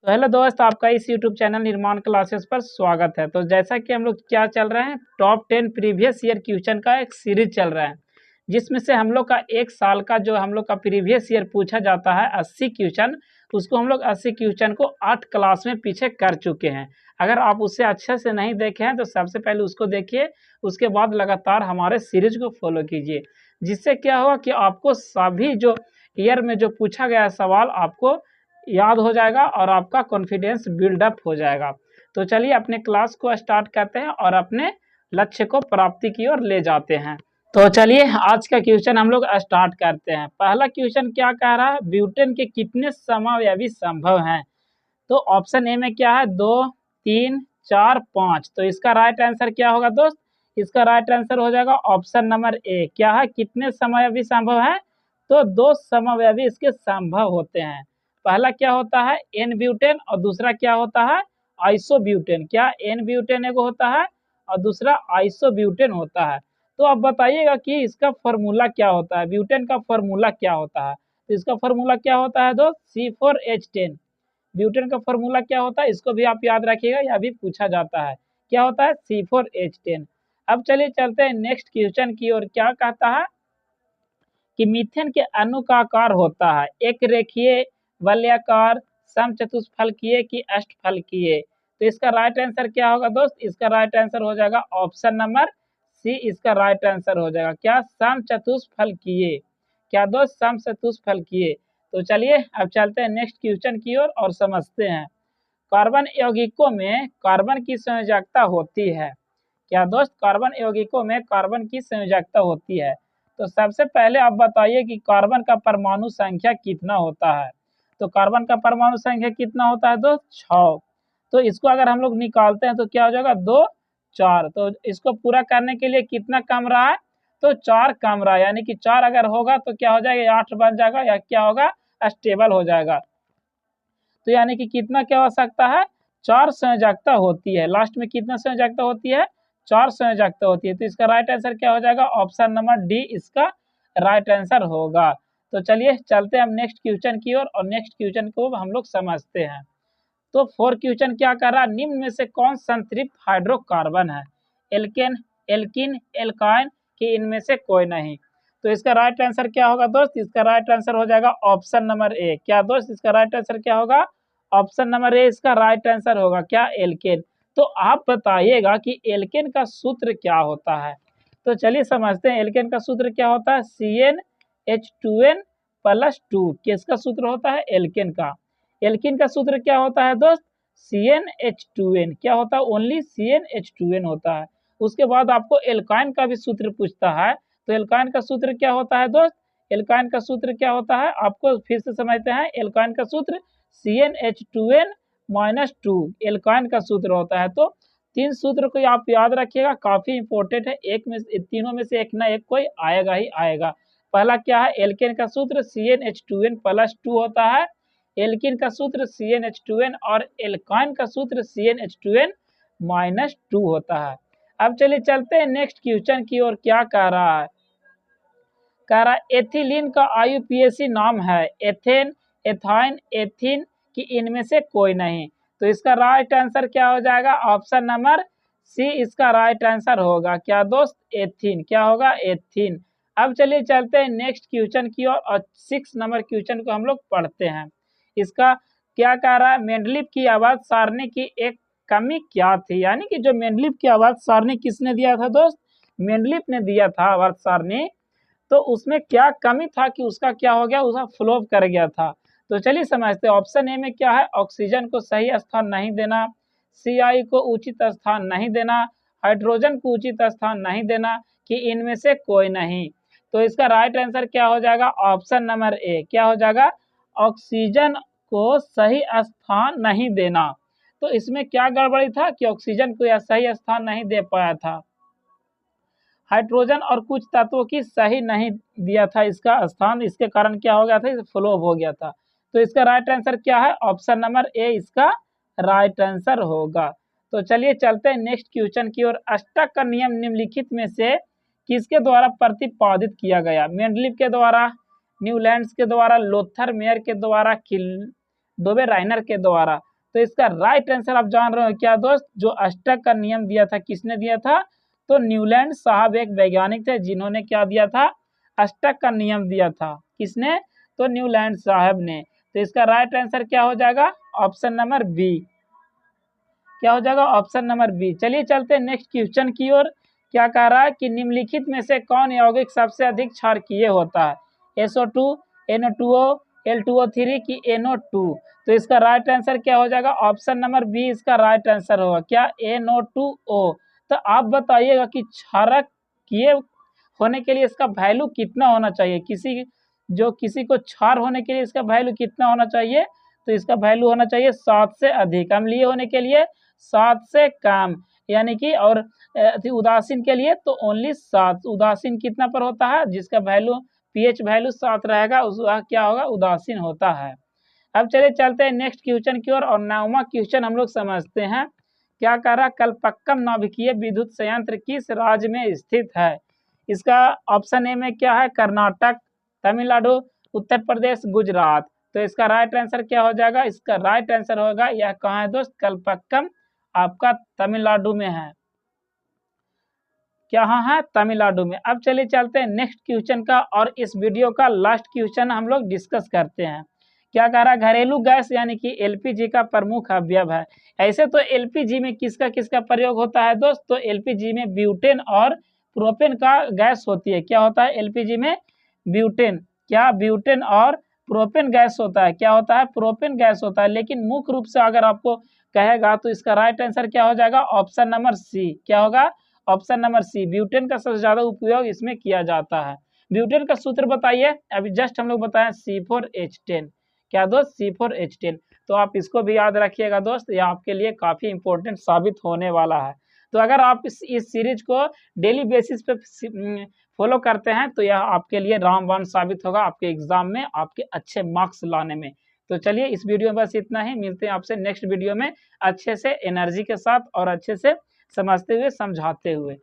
तो हेलो दोस्त, आपका इस यूट्यूब चैनल निर्माण क्लासेस पर स्वागत है। तो जैसा कि हम लोग क्या चल रहे हैं, टॉप 10 प्रीवियस ईयर क्वेश्चन का एक सीरीज चल रहा है, जिसमें से हम लोग का एक साल का जो हम लोग का प्रीवियस ईयर पूछा जाता है 80 क्वेश्चन, उसको हम लोग 80 क्वेश्चन को 8 क्लास में पीछे कर चुके हैं। अगर आप उससे अच्छे से नहीं देखे हैं तो सबसे पहले उसको देखिए, उसके बाद लगातार हमारे सीरीज को फॉलो कीजिए, जिससे क्या होगा कि आपको सभी जो ईयर में जो पूछा गया सवाल आपको याद हो जाएगा और आपका कॉन्फिडेंस बिल्डअप हो जाएगा। तो चलिए अपने क्लास को स्टार्ट करते हैं और अपने लक्ष्य को प्राप्ति की ओर ले जाते हैं। तो चलिए आज का क्वेश्चन हम लोग स्टार्ट करते हैं। पहला क्वेश्चन क्या कह रहा है, ब्यूटेन के कितने समावयवी संभव हैं? तो ऑप्शन ए में क्या है, 2, 3, 4, 5। तो इसका राइट आंसर क्या होगा दोस्त? इसका राइट आंसर हो जाएगा ऑप्शन नंबर ए। क्या है, कितने समावयवी संभव है? तो 2 समावयवी इसके संभव होते हैं। पहला क्या होता है, एन ब्यूटेन, और दूसरा क्या होता है, आइसोब्यूटेन। क्या एन ब्यूटेन एगो होता है और दूसरा आइसोब्यूटेन होता है। तो आप बताइएगा कि इसका फॉर्मूला क्या होता है, ब्यूटेन का फॉर्मूला क्या होता है? तो इसका फॉर्मूला क्या होता है दोस्त, C4H10। ब्यूटेन का फॉर्मूला क्या होता है, इसको भी आप याद रखिएगा, यह भी पूछा जाता है। क्या होता है, C4H10। अब चलिए चलते हैं नेक्स्ट क्वेश्चन की ओर। क्या कहता है कि मीथेन के अणु का आकार होता है एक रेखीय, वलयाकार, समचतुष्फलकीय की अष्टफलकीय। तो इसका राइट आंसर क्या होगा दोस्त? इसका राइट आंसर हो जाएगा ऑप्शन नंबर सी। इसका राइट आंसर हो जाएगा क्या, समचतुष्फलकीय। क्या दोस्त, समचतुष्फलकीय। तो चलिए अब चलते हैं नेक्स्ट क्वेश्चन की ओर और समझते हैं। कार्बन यौगिकों में कार्बन की संयोजकता होती है। क्या दोस्त, कार्बन यौगिकों में कार्बन की संयोजकता होती है। तो सबसे पहले आप बताइए कि कार्बन का परमाणु संख्या कितना होता है। तो कार्बन का परमाणु संख्या कितना होता है दोस्त, 6। तो इसको अगर हम लोग निकालते हैं तो क्या हो जाएगा, 2, 4। तो इसको पूरा करने के लिए कितना कम रहा है, तो 4 कम रहा है, यानी कि 4 अगर होगा तो क्या हो जाएगा, 8 बन जाएगा, या क्या होगा, स्टेबल हो जाएगा। तो यानी कि कितना क्या हो सकता है, 4 संयोजकता होती है। लास्ट में कितना संयोजकता होती है, 4 संयोजकता होती है। तो इसका राइट आंसर क्या हो जाएगा, ऑप्शन नंबर डी इसका राइट आंसर होगा। तो चलिए चलते हैं हम नेक्स्ट क्वेश्चन की ओर और नेक्स्ट क्वेश्चन को हम लोग समझते हैं। तो 4 क्वेश्चन क्या कर रहा है, निम्न में से कौन संतृप्त हाइड्रोकार्बन है? एल्केन, एल्किन, एल्काइन कि इनमें से कोई नहीं। तो इसका राइट आंसर क्या होगा दोस्त? इसका राइट आंसर हो जाएगा ऑप्शन नंबर ए। क्या दोस्त, इसका राइट आंसर क्या होगा, ऑप्शन नंबर ए इसका राइट आंसर होगा। क्या, एल्केन। तो आप बताइएगा कि एल्केन का सूत्र क्या होता है। तो चलिए समझते हैं एल्केन का सूत्र क्या होता है, CnH2n+2। किसका सूत्र होता है, एल्केन का। एल्किन का सूत्र क्या होता है दोस्त, CnH2n। क्या होता है, ओनली CnH2n होता है। उसके बाद आपको एल्काइन का भी सूत्र पूछता है। तो एल्काइन का सूत्र क्या होता है दोस्त, एल्काइन का सूत्र क्या होता है, आपको फिर से समझते हैं। एल्काइन का सूत्र CnH2n-2 एल्काइन का सूत्र होता है। तो 3 सूत्र को आप याद रखिएगा, काफी इंपॉर्टेंट है। एक में तीनों में से एक ना एक कोई आएगा ही आएगा। पहला क्या है, एल्केन का सूत्र CnH2n+2 होता है। एल्किन का सूत्र CnH2n और एल्काइन का सूत्र CnH2n-2 होता है। अब चलिए चलते हैं नेक्स्ट क्वेश्चन की ओर। क्या कह रहा है, कह रहा है एथिलीन का IUPAC नाम है एथेन, एथाइन, एथिन कि इनमें से कोई नहीं। तो इसका राइट आंसर क्या हो जाएगा, ऑप्शन नंबर सी इसका राइट आंसर होगा। क्या दोस्त, एथिन। क्या होगा, एथिन। अब चलिए चलते हैं नेक्स्ट क्वेश्चन की ओर और 6 नंबर क्वेश्चन को हम लोग पढ़ते हैं। इसका क्या कह रहा है, मेंडलीव की आवाज सारणी की एक कमी क्या थी? यानी कि जो मेंडलीव की आवाज सारणी किसने दिया था दोस्त, मेंडलीव ने दिया था आवाज सारणी। तो उसमें क्या कमी था कि उसका क्या हो गया, उसका फ्लोप कर गया था। तो चलिए समझते हैं। ऑप्शन ए में क्या है, ऑक्सीजन को सही स्थान नहीं देना, CI को उचित स्थान नहीं देना, हाइड्रोजन को उचित स्थान नहीं देना कि इनमें से कोई नहीं। तो इसका राइट आंसर क्या हो जाएगा, ऑप्शन नंबर ए। क्या हो जाएगा, ऑक्सीजन को सही स्थान नहीं देना। तो इसमें क्या गड़बड़ी था कि ऑक्सीजन को यह सही स्थान नहीं दे पाया था, हाइड्रोजन और कुछ तत्वों की सही नहीं दिया था इसका स्थान, इसके कारण क्या हो गया था, फ्लोप हो गया था। तो इसका राइट आंसर क्या है, ऑप्शन नंबर ए इसका राइट आंसर होगा। तो चलिए चलते हैं नेक्स्ट क्वेश्चन की ओर। अष्टक का नियम निम्नलिखित में से किसके द्वारा प्रतिपादित किया गया? मेंडलीव के द्वारा, न्यूलैंड्स के द्वारा, लोथर मेयर के द्वारा, किल्डोबे राइनर के द्वारा। तो इसका राइट आंसर आप जान रहे हो क्या दोस्त, जो अष्टक का नियम दिया था किसने दिया था, तो न्यूलैंड साहब एक वैज्ञानिक थे जिन्होंने क्या दिया था, अष्टक का नियम दिया था। किसने, तो न्यूलैंड साहब ने। तो इसका राइट आंसर क्या हो जाएगा, ऑप्शन नंबर बी। क्या हो जाएगा, ऑप्शन नंबर बी। चलिए चलते हैं नेक्स्ट क्वेश्चन की ओर। क्या कह रहा है कि निम्नलिखित में से कौन यौगिक सबसे अधिक क्षारकीय होता है, SO2, NO2O, L2O3 की NO2। तो इसका राइट आंसर क्या हो जाएगा, ऑप्शन नंबर बी इसका राइट आंसर होगा, क्या, NO2O। तो आप बताइएगा कि क्षारकीय होने के लिए इसका वैल्यू कितना होना चाहिए, किसी को क्षार होने के लिए इसका वैल्यू कितना होना चाहिए, तो इसका वैल्यू होना चाहिए 7 से अधिक, अम्लीय होने के लिए 7 से कम, यानी कि और उदासीन के लिए तो ओनली 7। उदासीन कितना पर होता है, जिसका वैल्यू pH वैल्यू 7 रहेगा उसका क्या होगा, उदासीन होता है। अब चलिए चलते हैं नेक्स्ट क्वेश्चन की ओर और 9वां क्वेश्चन हम लोग समझते हैं। क्या कह रहा, कल्पक्कम नाभिकीय विद्युत संयंत्र किस राज्य में स्थित है। इसका ऑप्शन ए में क्या है, कर्नाटक, तमिलनाडु, उत्तर प्रदेश, गुजरात। तो इसका राइट आंसर क्या हो जाएगा, इसका राइट आंसर होगा, यह कहाँ है दोस्त, कल्पक्कम आपका तमिलनाडु में है। क्या है, तमिलनाडु में। अब चलिए चलते हैं नेक्स्ट क्वेश्चन का और इस वीडियो का लास्ट क्वेश्चन हम लोग डिस्कस करते हैं। क्या कह रहा है, घरेलू गैस यानी कि एलपीजी का प्रमुख अवयव है। ऐसे तो एलपीजी में किसका किसका प्रयोग होता है दोस्त, तो एलपीजी में ब्यूटेन और प्रोपेन का गैस होती है। क्या होता है एलपीजी में, ब्यूटेन, क्या, ब्यूटेन और प्रोपेन गैस होता है। क्या होता है, प्रोपेन गैस होता है। लेकिन मुख्य रूप से अगर आपको कहेगा तो इसका राइट आंसर क्या हो जाएगा, ऑप्शन नंबर सी। क्या होगा, ऑप्शन नंबर सी, ब्यूटेन का सबसे ज्यादा उपयोग इसमें किया जाता है। ब्यूटेन का सूत्र बताइए, अभी जस्ट हम लोग बताएं, C4H10। क्या दोस्त, C4H10। तो आप इसको भी याद रखिएगा दोस्त, ये आपके लिए काफी इंपॉर्टेंट साबित होने वाला है। तो अगर आप इस सीरीज को डेली बेसिस पे फॉलो करते हैं तो यह आपके लिए रामबाण साबित होगा आपके एग्जाम में, आपके अच्छे मार्क्स लाने में। तो चलिए इस वीडियो में बस इतना ही, मिलते हैं आपसे नेक्स्ट वीडियो में अच्छे से एनर्जी के साथ और अच्छे से समझते हुए समझाते हुए।